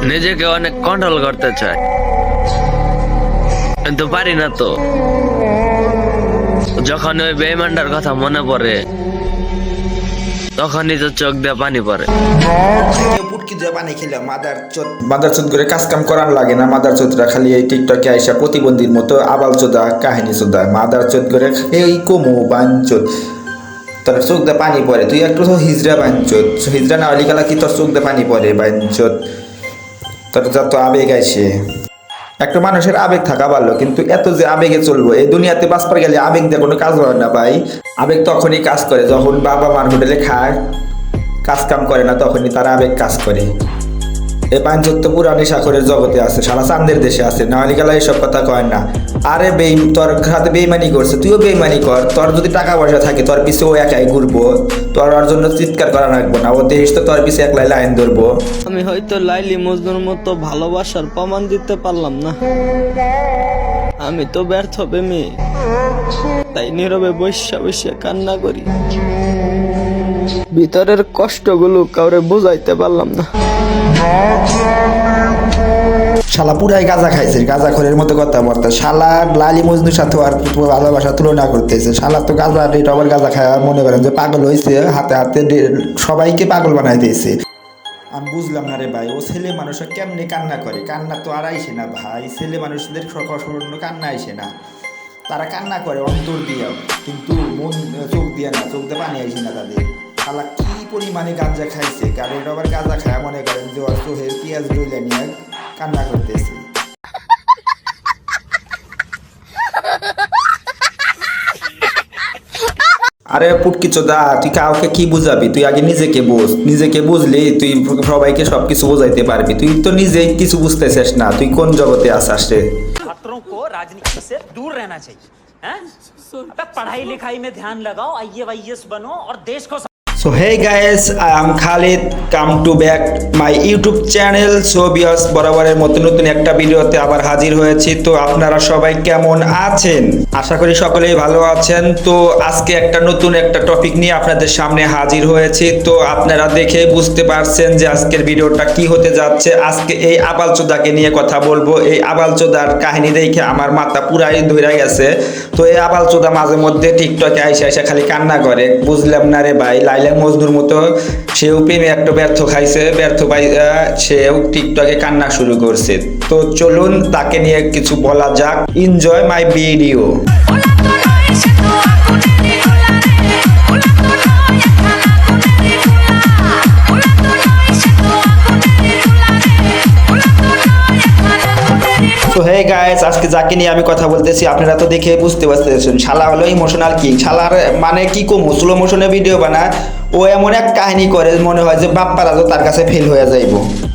নিজেকে অনেক কন্ট্রোল করতে চাই, কিন্তু পারি না। তো যখন ওই বেঈমানটার কথা মনে পড়ে তখনই তো চোখ দিয়ে পানি পড়ে। পুটকি দিয়ে পানি খেলে মাদার চোদ করে কাজ কাম করার লাগে না। মাদার চোদরা খালি এই টিকটকে আইসা প্রতিবন্ধীর মতো আবাল চোদা কাহিনী চোদা মাদার চোদ করে এই কমু বাঞ্চোদ তোর চোখ দিয়ে পানি পড়ে। তুই একটু হিজড়া বাঞ্চোদ, হিজড়া না হলে গেলা কি তোর চোখ দিয়ে পানি পড়ে বাঞ্চোদ। তোর যত আবেগ আইসে, একটা মানুষের আবেগ থাকা ভালো, কিন্তু এত যে আবেগে চলবো এই দুনিয়াতে বাঁচবার গেলে আবেগ দিয়ে কোনো কাজ হয় না ভাই। আবেগ তখনই কাজ করে যখন বাবা মার হোটেলে খায়, কাজ কাম করে না তখনই তার আবেগ কাজ করে। এই পাঞ্চত তো পুরা নেশাখোরের জগতে আছে, সারা চান্দের দেশে আছে, নাহলে গেলা এইসব কথা কয় না। আরে তোর সাথে বেইমানি করছে, তুইও বেইমানি কর। তোর যদি টাকা পয়সা থাকে তোর পিছে ও একাই ঘুরবো, তোর ওর জন্য চিৎকার করা রাখবো না। ও দেশ তো তোর পিছে একলাই লাইন ধরবো। আমি হয়তো লাইলি মজনুর মতো ভালোবাসার প্রমাণ দিতে পারলাম না, আমি তো ব্যর্থ প্রেমী, তাই নীরবে বৈশা বৈশা কান্না করি। ভিতরের কষ্টগুলো কাউরে বুঝাইতে পারলাম না। শালা পুরাই গাঁজা খাইছে, গাঁজা খোরের মতো কথা বলতে। শালা লালি মজনুর সাথে আর ভালোবাসা তুলনা করতেছে। শালা তো গাঁজা আবার গাঁজা খায় মনে করেন যে পাগল হয়েছে, হাতে হাতে সবাইকে পাগল বানাই দিয়েছে। আমি বুঝলাম না রে ভাই, ও ছেলে মানুষরা কেমনে কান্না করে? কান্না তো আর আইসে না ভাই, ছেলে মানুষদের স্বর্ণ কান্না আইসে না। তারা কান্না করে অন্তর দিয়ে, কিন্তু মন চোখ দিয়ে না, চোখ দিয়ে পানি আইসে না তাদের। শালা কি পরিমাণে গাঁজা খাইছে, কারণ এটা আবার গাঁজা খায় মনে করেন যে ওর চোখের পেঁয়াজ ডইলে নিয়ে কান্না করতেছে। আরে পুটকি চোদা, তুই কাউকে কি বুঝাবি? তুই আগে নিজেকে বোঝ, নিজেকে বুঝলি তুই সবাইকে সবকিছু বোঝাইতে পারবি। তুই তো নিজেই কিছু বুঝতেছিস না, তুই কোন জগতে আসাস রে? छात्रों को राजनीति से दूर रहना चाहिए, हैं? अबे पढ़ाई लिखाई में ध्यान लगाओ, आईएएस बनो और देश को। So hey guys, I am Khalid, come to back my YouTube channel. So viewers, বরাবরের মতো নতুন একটা ভিডিওতে আবার হাজির হয়েছি। তো আপনারা সবাই কেমন আছেন? আশা করি সকলেই ভালো আছেন। তো আজকে একটা নতুন একটা টপিক নিয়ে আপনাদের সামনে হাজির হয়েছি। তো আপনারা দেখে বুঝতে পারছেন যে আজকের ভিডিওটা কি হতে যাচ্ছে। আজকে এই আবালচোদাকে নিয়ে কথা বলবো। এই আবালচোদার কাহিনী দেখে আমার মাথা পুরাই ধরে গেছে। তো এই আবালচোদা মাঝে মধ্যে টিকটকে আইসা খালি কান্না করে। বুঝলাম না রে ভাই, লাইলা মজনুর মতো সেও প্রেমে একটা ব্যর্থ খাইছে, ব্যর্থ পাই সেও টিকটকে কান্না শুরু করছে। তো চলুন তাকে নিয়ে কিছু বলা যাক। Enjoy my video. তো হে গাইস, আজকে যাকে নিয়ে আমি কথা বলতেছি আপনারা তো দেখে বুঝতে পারতেছেন, শালা হলো ইমোশনাল কিং। শালার মানে কি কমু, স্লো মোশনে ভিডিও বানায়। ও এমন এক কাহিনী করে মনে হয় যে বাপ্পারা তো তার কাছে ফেল হয়ে যাইব।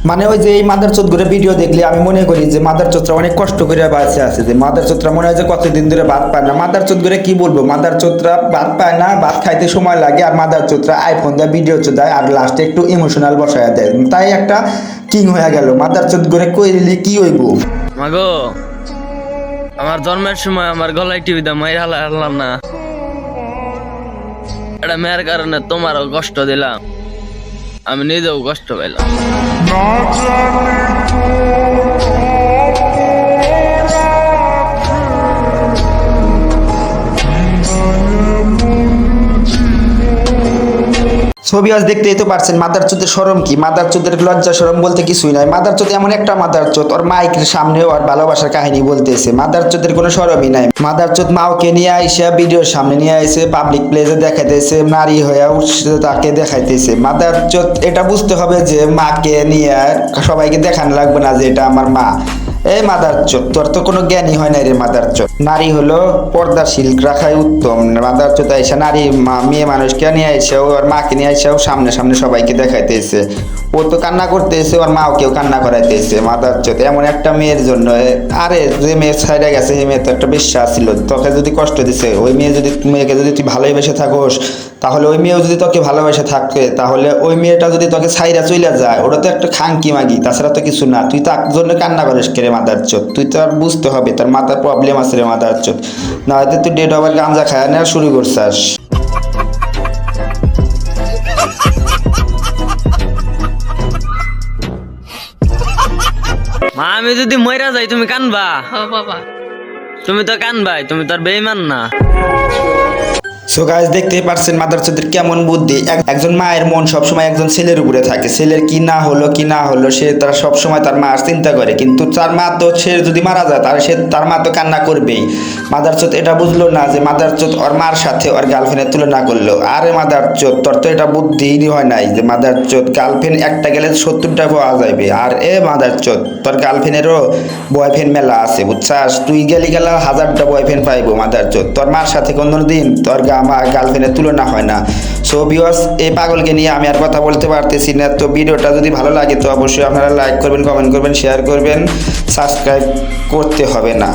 মানে ওই যে এই মাদার চোদ করে ভিডিও দেখলে আমি মনে করি যে মাদার চোদরা অনেক কষ্ট করে বাঁচে আছে, যে মাদার চোদরা মনে হয় যে কতদিন ধরে ভাত পায় না। মাদার চোদ করে কি বলবো, মাদার চোদরা ভাত পায় না, ভাত খাইতে সময় লাগে, আর মাদার চোদরা আইফোন দেয়, ভিডিও চোদায়, আর লাস্টে একটু ইমোশনাল বসায় দেয়, তাই একটা কিং হয়ে গেল। মাদার চোদ করে কইলে কি হইব? মাগো, আমার জন্মের সময় আমার গলায় টিভিতে মাইর হালাম না, এটা মেয়ের কারণে তোমারও কষ্ট দিলাম, আমি নিজেও কষ্ট পেলাম। ছবি আজ দেখতেই তো পারছেন মাদার চোদের শরম কি, মাদার চোদের লজ্জা শরম বলতে কিছুই নাই। মাদার চোদ এমন একটা মাদার চোদ, ওর মাইকের সামনেও আর ভালোবাসার কাহিনী বলতেছে। মাদার চোদের কোনো শরমই নাই। মাদার চোদ মাওকে নিয়ে আইসা ভিডিওর সামনে নিয়ে আইসে, পাবলিক প্লেসে দেখাইতেছে, নারী হয়ে তাকে দেখাইতেছে। মাদার চোদ এটা বুঝতে হবে যে মাকে নিয়ে সবাইকে দেখানো লাগবে না যে এটা আমার মা। এই মাদার চোদ, তোর তো কোনো জ্ঞানই হয় না রে মাদার চোদ। নারী হলো পর্দাশীল রাখাই উত্তম। মাদার চোদ আইসা নারী মেয়ে মানুষকে নিয়ে আইসাও, ওর মাকে নিয়ে আইসাও সামনে সামনে সবাইকে দেখাইতেছে। ও তো কান্না করতেছে, ওর মাও কেউ কান্না করাইতেছে। মাদার চোদ এমন একটা মেয়ের জন্য। আরে যে মেয়ে ছাইড়া গেছে সেই মেয়ে তো একটা বিশ্বাস ছিল, তোকে যদি কষ্ট দিছে, ওই মেয়েকে যদি তুই ভালোবেসে থাকোস, তাহলে ওই মেয়েও যদি তোকে ভালোবেসে থাকে, তাহলে ওই মেয়েটা যদি তোকে ছাইড়া চইলা যায়, ওটা তো একটা খাঙ্কি মাগি, তাছাড়া তো কিছু না। তুই তার জন্য কান্না করিস কে রে মাদার চোদ? তুই তো আর বুঝতে হবে তার মাথার প্রবলেম আছে রে মাদার চোদ, না হয়তো তুই ডেট ওভার গাঞ্জা খায় নেওয়া শুরু করছিস। মা আমি যদি মইরা যাই তুমি কানবা? বাবা তুমি তো কানবাই, তুমি তো আর বেঈমান না। সো গাইস দেখতেই পারছেন মাদারচোদের কেমন বুদ্ধি। একজন মায়ের মন সবসময় একজন ছেলের উপরে থাকে। ছেলের কি না হলো সে তার সবসময় তার মার চিন্তা করে, কিন্তু তার মা তো সে যদি মারা যায় তাহলে তার মা তো কান্না করবেই। মাদারচোদ এটা বুঝলো না যে মাদারচোদ ওর মার সাথে ওর গার্লফ্রেন্ডের তুলনা করলো। আরে মাদারচোদ তোর তো এটা বুদ্ধি হয় নাই যে মাদারচোদ গার্লফ্রেন্ড একটা গেলে 70টা পাওয়া যাবে। আর মাদারচোদ তোর গার্লফ্রেন্ডেরও বয়ফ্রেন্ড মেলা আছে বুঝছাস, তুই গেলে 1000টা বয়ফ্রেন্ড পাইবো। মাদারচোদ তোর মার সাথে কোনোদিন তোর আমার গার্লফ্রেন্ডের তুলনা হয় না। সো ভিউয়ার্স এই পাগলকে নিয়ে আমি আর কথা বলতে পারতেছি না। তো ভিডিওটা যদি ভালো লাগে তো অবশ্যই আপনারা লাইক করবেন, কমেন্ট করবেন, শেয়ার করবেন, সাবস্ক্রাইব করতে হবে না।